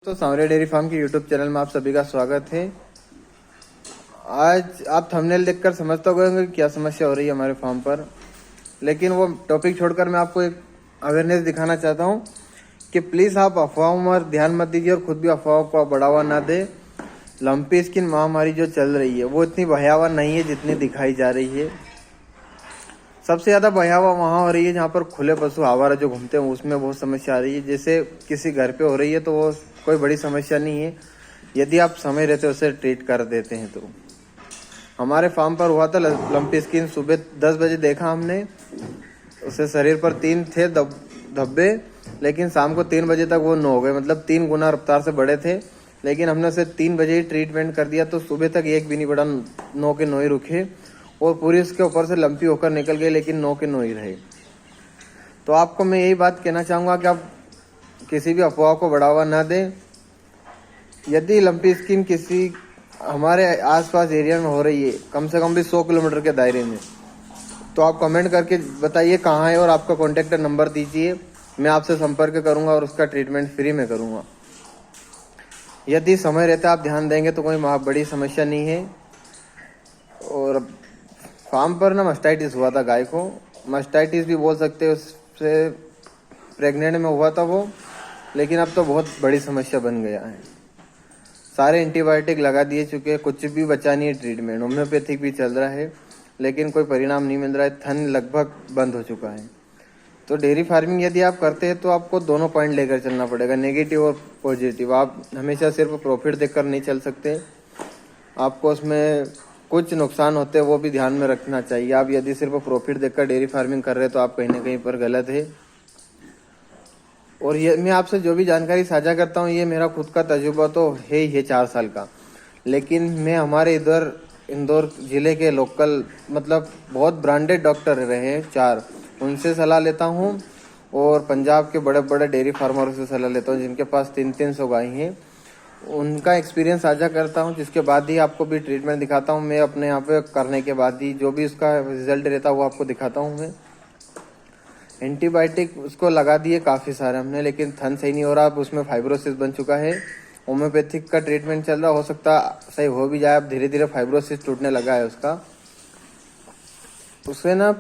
तो सांवरिया dairy farm के YouTube channel में आप सभी का स्वागत है। आज आप थंबनेल देखकर समझ तो गए होंगे कि क्या समस्या हो रही है हमारे फार्म पर, लेकिन वो टॉपिक छोड़कर मैं आपको एक अवेयरनेस दिखाना चाहता हूँ कि प्लीज़ आप अफवाहों पर ध्यान मत दीजिए और खुद भी अफवाहों को बढ़ावा ना दें। लंपी स्किन महामारी जो चल रही है वो इतनी भयावह नहीं है जितनी दिखाई जा रही है। सबसे ज़्यादा भयावह वहाँ हो रही है जहाँ पर खुले पशु आवारा जो घूमते हैं उसमें बहुत समस्या आ रही है। जैसे किसी घर पे हो रही है तो वो कोई बड़ी समस्या नहीं है यदि आप समय रहते उसे ट्रीट कर देते हैं। तो हमारे फार्म पर हुआ था लंपी स्किन। सुबह 10 बजे देखा हमने, उसे शरीर पर 3 थे धब्बे, लेकिन शाम को 3 बजे तक वो 9 हो गए, मतलब 3 गुना रफ्तार से बड़े थे। लेकिन हमने उसे 3 बजे ही ट्रीटमेंट कर दिया तो सुबह तक एक भी नहीं बढ़ा, 9 के 9 ही रुके और पूरी उसके ऊपर से लंपी होकर निकल गई, लेकिन 9 के 9 ही रहे। तो आपको मैं यही बात कहना चाहूँगा कि आप किसी भी अफवाह को बढ़ावा ना दें। यदि लंपी स्किन किसी हमारे आसपास एरिया में हो रही है, कम से कम भी 100 किलोमीटर के दायरे में, तो आप कमेंट करके बताइए कहाँ है और आपका कॉन्टैक्ट नंबर दीजिए। मैं आपसे संपर्क करूँगा और उसका ट्रीटमेंट फ्री में करूँगा। यदि समय रहता आप ध्यान देंगे तो कोई बड़ी समस्या नहीं है। और फार्म पर ना मास्टाइटिस हुआ था गाय को, मास्टाइटिस भी बोल सकते हैं, उससे प्रेग्नेंट में हुआ था वो, लेकिन अब तो बहुत बड़ी समस्या बन गया है। सारे एंटीबायोटिक लगा दिए चुके हैं, कुछ भी बचा नहीं है ट्रीटमेंट। होम्योपैथिक भी चल रहा है लेकिन कोई परिणाम नहीं मिल रहा है। थन लगभग बंद हो चुका है। तो डेयरी फार्मिंग यदि आप करते हैं तो आपको दोनों पॉइंट लेकर चलना पड़ेगा, नेगेटिव और पॉजिटिव। आप हमेशा सिर्फ प्रॉफिट देखकर नहीं चल सकते, आपको उसमें कुछ नुकसान होते हैं वो भी ध्यान में रखना चाहिए। आप यदि सिर्फ प्रॉफिट देखकर डेयरी फार्मिंग कर रहे हैं तो आप कहीं ना कहीं पर गलत है। और ये मैं आपसे जो भी जानकारी साझा करता हूँ ये मेरा खुद का तजुर्बा तो है ही है 4 साल का, लेकिन मैं हमारे इधर इंदौर ज़िले के लोकल मतलब बहुत ब्रांडेड डॉक्टर रहे हैं 4, उनसे सलाह लेता हूँ और पंजाब के बड़े बड़े डेयरी फार्मरों से सलाह लेता हूँ जिनके पास 300-300 गाय हैं, उनका एक्सपीरियंस साझा करता हूँ, जिसके बाद ही आपको भी ट्रीटमेंट दिखाता हूँ। मैं अपने यहाँ पे करने के बाद ही जो भी उसका रिजल्ट रहता है वो आपको दिखाता हूँ। मैं एंटीबायोटिक उसको लगा दिए काफ़ी सारे हमने, लेकिन थन सही नहीं हो रहा। अब उसमें फाइब्रोसिस बन चुका है। होम्योपैथिक का ट्रीटमेंट चल रहा, हो सकता सही हो भी जाए। अब धीरे धीरे फाइब्रोसिस टूटने लगा है उसका। उससे ना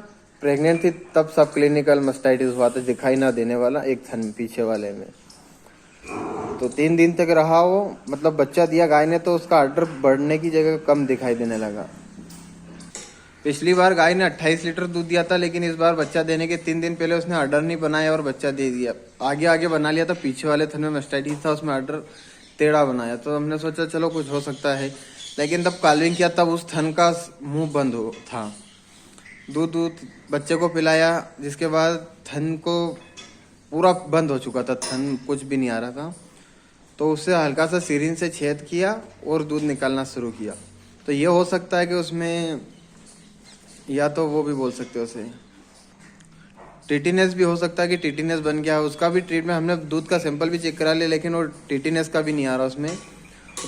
प्रेग्नेंट थी तब सब क्लिनिकल मास्टाइटिस हुआ था, दिखाई ना देने वाला एक थन पीछे वाले में। तो 3 दिन तक रहा वो, मतलब बच्चा दिया गाय ने तो उसका आर्डर बढ़ने की जगह कम दिखाई देने लगा। पिछली बार गाय ने 28 लीटर दूध दिया था, लेकिन इस बार बच्चा देने के 3 दिन पहले उसने आर्डर नहीं बनाया और बच्चा दे दिया। आगे आगे बना लिया था, पीछे वाले थन में मास्टाइटिस था, उसमें आर्डर टेढ़ा बनाया। तो हमने सोचा चलो कुछ हो सकता है, लेकिन तब काल्विंग किया तब उस थन का मुंह बंद हो था। दूध बच्चे को पिलाया, जिसके बाद थन को पूरा बंद हो चुका था, थन कुछ भी नहीं आ रहा था। तो उससे हल्का सा सिरिंज से छेद किया और दूध निकालना शुरू किया। तो ये हो सकता है कि उसमें या तो वो भी बोल सकते हो उसे टिटिनेस भी हो सकता है कि टिटिनेस बन गया है। उसका भी ट्रीटमेंट हमने दूध का सैंपल भी चेक करा लिया, लेकिन वो टिटिनेस का भी नहीं आ रहा उसमें।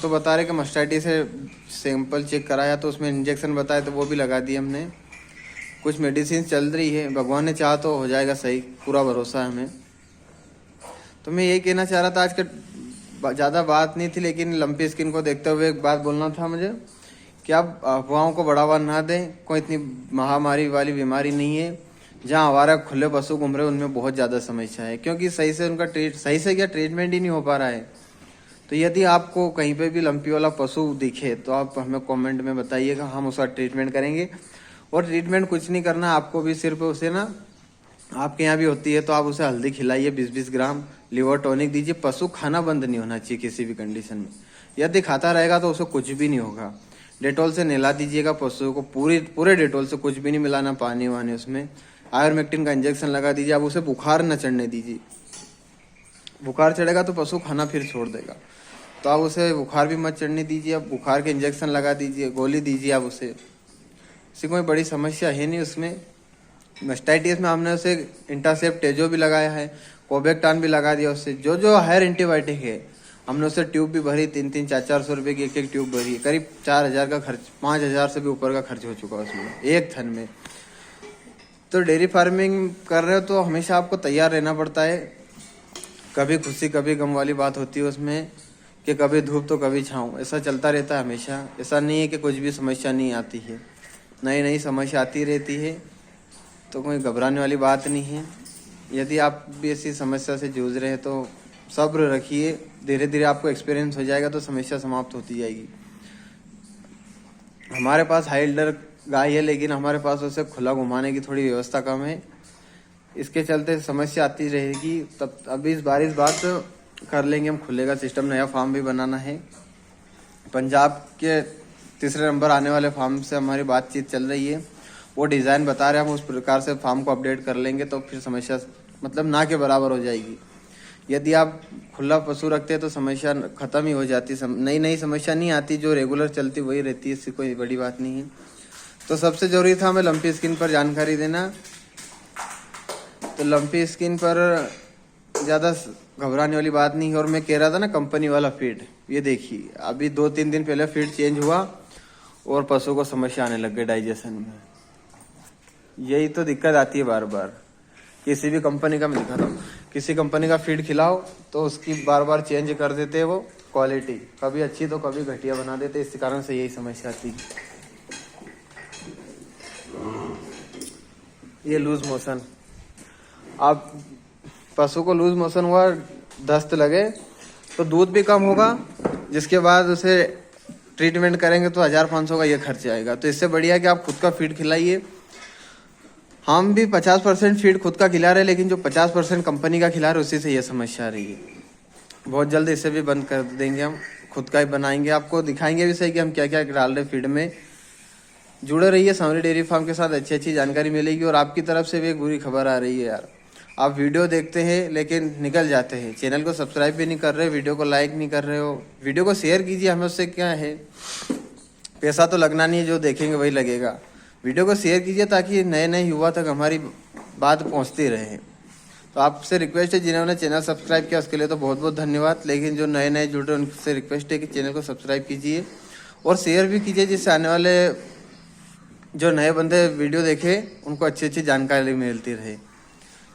तो बता रहे कि मास्टाइटिस से सैंपल चेक कराया तो उसमें इंजेक्शन बताए तो वो भी लगा दिए हमने। कुछ मेडिसिन चल रही है, भगवान ने चाहा तो हो जाएगा सही, पूरा भरोसा है हमें। तो मैं यही कहना चाह रहा था, आज का ज़्यादा बात नहीं थी, लेकिन लंपी स्किन को देखते हुए एक बात बोलना था मुझे कि आप अफवाहों को बढ़ावा ना दें। कोई इतनी महामारी वाली बीमारी नहीं है। जहाँ आवारा खुले पशु घूम रहे हैं उनमें बहुत ज़्यादा समस्या है, क्योंकि सही से उनका सही से क्या ट्रीटमेंट ही नहीं हो पा रहा है। तो यदि आपको कहीं पे भी लंपी वाला पशु दिखे तो आप हमें कमेंट में बताइएगा, हम उसका ट्रीटमेंट करेंगे। और ट्रीटमेंट कुछ नहीं करना आपको, भी सिर्फ उसे ना आपके यहाँ भी होती है तो आप उसे हल्दी खिलाइए 20-20 ग्राम, लिवर टॉनिक दीजिए। पशु खाना बंद नहीं होना चाहिए किसी भी कंडीशन में। यदि खाता रहेगा तो उसे कुछ भी नहीं होगा। डेटॉल से नहला दीजिएगा पशुओं को, पूरे डेटॉल से, कुछ भी नहीं मिलाना पानी वानी उसमें। आयुर्मेक्टिन का इंजेक्शन लगा दीजिए। आप उसे बुखार न चढ़ने दीजिए, बुखार चढ़ेगा तो पशु खाना फिर छोड़ देगा। तो आप उसे बुखार भी मत चढ़ने दीजिए। आप बुखार के इंजेक्शन लगा दीजिए, गोली दीजिए आप उसे। इससे कोई बड़ी समस्या है नहीं उसमें। मास्टाइटिस में हमने उसे इंटासेप टेजो भी लगाया है, कोबेक्टान भी लगा दिया उससे। जो जो हायर एंटीबायोटिक है हमने उसे ट्यूब भी भरी, 300, 400 रुपये की एक ट्यूब भरी। करीब 4000 का खर्च, 5000 से भी ऊपर का खर्च हो चुका उसमें एक थन में। तो डेयरी फार्मिंग कर रहे हो तो हमेशा आपको तैयार रहना पड़ता है। कभी खुशी कभी गम वाली बात होती है उसमें, कि कभी धूप तो कभी छाँव, ऐसा चलता रहता है हमेशा। ऐसा नहीं है कि कुछ भी समस्या नहीं आती है, नई नई समस्या आती रहती है, तो कोई घबराने वाली बात नहीं है। यदि आप भी ऐसी समस्या से जूझ रहे हैं तो सब्र रखिए, धीरे धीरे आपको एक्सपीरियंस हो जाएगा तो समस्या समाप्त होती जाएगी। हमारे पास हाइल्डर गाय है, लेकिन हमारे पास उसे खुला घुमाने की थोड़ी व्यवस्था कम है, इसके चलते समस्या आती रहेगी। तब अभी इस बात कर लेंगे हम खुले का सिस्टम। नया फार्म भी बनाना है, पंजाब के तीसरे नंबर आने वाले फार्म से हमारी बातचीत चल रही है, वो डिज़ाइन बता रहे हैं, हम उस प्रकार से फार्म को अपडेट कर लेंगे तो फिर समस्या मतलब ना के बराबर हो जाएगी। यदि आप खुला पशु रखते हैं तो समस्या खत्म ही हो जाती, नई नई समस्या नहीं आती, जो रेगुलर चलती वही रहती है, इससे कोई बड़ी बात नहीं है। तो सबसे ज़रूरी था हमें लंपी स्किन पर जानकारी देना। तो लंपी स्किन पर ज़्यादा घबराने वाली बात नहीं है। और मैं कह रहा था ना कंपनी वाला फीड, ये देखिए अभी 2-3 दिन पहले फीड चेंज हुआ और पशु को समस्या आने लग गई डाइजेशन में। यही तो दिक्कत आती है बार बार। किसी भी कंपनी का, मैं दिखाता हूँ, किसी कंपनी का फीड खिलाओ तो उसकी बार बार चेंज कर देते हैं वो क्वालिटी, कभी अच्छी तो कभी घटिया बना देते, इस कारण से यही समस्या आती है। ये लूज मोशन, आप पशु को लूज मोशन हुआ, दस्त लगे तो दूध भी कम होगा, जिसके बाद उसे ट्रीटमेंट करेंगे तो 1500 का ये खर्च आएगा। तो इससे बढ़िया कि आप खुद का फीड खिलाइए। हम भी 50% फीड खुद का खिला रहे हैं, लेकिन जो 50% कंपनी का खिला रहे उसी से ये समस्या आ रही है। बहुत जल्द इसे भी बंद कर देंगे, हम खुद का ही बनाएंगे, आपको दिखाएंगे भी सही कि हम क्या क्या डाल रहे फीड में। जुड़े रहिए सांवरी डेयरी फार्म के साथ, अच्छी अच्छी जानकारी मिलेगी। और आपकी तरफ से भी एक बुरी खबर आ रही है यार, आप वीडियो देखते हैं लेकिन निकल जाते हैं, चैनल को सब्सक्राइब भी नहीं कर रहे, वीडियो को लाइक नहीं कर रहे हो। वीडियो को शेयर कीजिए, हमें उससे क्या है, पैसा तो लगना नहीं है, जो देखेंगे वही लगेगा। वीडियो को शेयर कीजिए ताकि नए नए युवा तक हमारी बात पहुंचती रहे। तो आपसे रिक्वेस्ट है, जिन्होंने चैनल सब्सक्राइब किया उसके लिए तो बहुत बहुत धन्यवाद, लेकिन जो नए नए जुड़ रहे हैं उनसे रिक्वेस्ट है कि चैनल को सब्सक्राइब कीजिए और शेयर भी कीजिए, जिससे आने वाले जो नए बंदे वीडियो देखें उनको अच्छी अच्छी जानकारी मिलती रहे।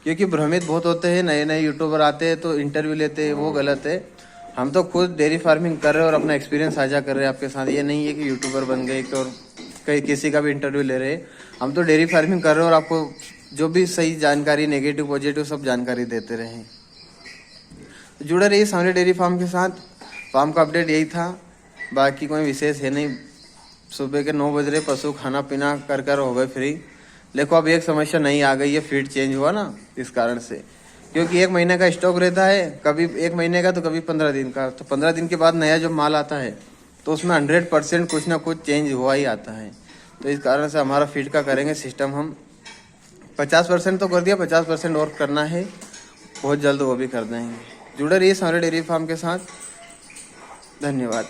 क्योंकि भ्रमित बहुत होते हैं, नए नए यूट्यूबर आते हैं तो इंटरव्यू लेते हैं, वो गलत है। हम तो खुद डेयरी फार्मिंग कर रहे हैं और अपना एक्सपीरियंस साझा कर रहे हैं आपके साथ। ये नहीं है कि यूट्यूबर बन गए और कहीं किसी का भी इंटरव्यू ले रहे हैं, हम तो डेयरी फार्मिंग कर रहे हैं और आपको जो भी सही जानकारी, नेगेटिव पॉजिटिव सब जानकारी देते रहे। जुड़े रहिए सांवरी डेयरी फार्म के साथ। फार्म का अपडेट यही था, बाकी कोई विशेष है नहीं। सुबह के 9 बज रहे, पशु खाना पीना कर हो गए फ्री। देखो अब एक समस्या नहीं आ गई है, फीड चेंज हुआ ना, इस कारण से, क्योंकि 1 महीने का स्टॉक रहता है, कभी 1 महीने का तो कभी 15 दिन का। तो 15 दिन के बाद नया जो माल आता है तो उसमें 100% कुछ ना कुछ चेंज हुआ ही आता है। तो इस कारण से हमारा फीड का करेंगे सिस्टम, हम 50% तो कर दिया, 50% और करना है, बहुत जल्द वो भी कर देंगे। जुड़े रहिए सांवरी डेयरी फार्म के साथ। धन्यवाद।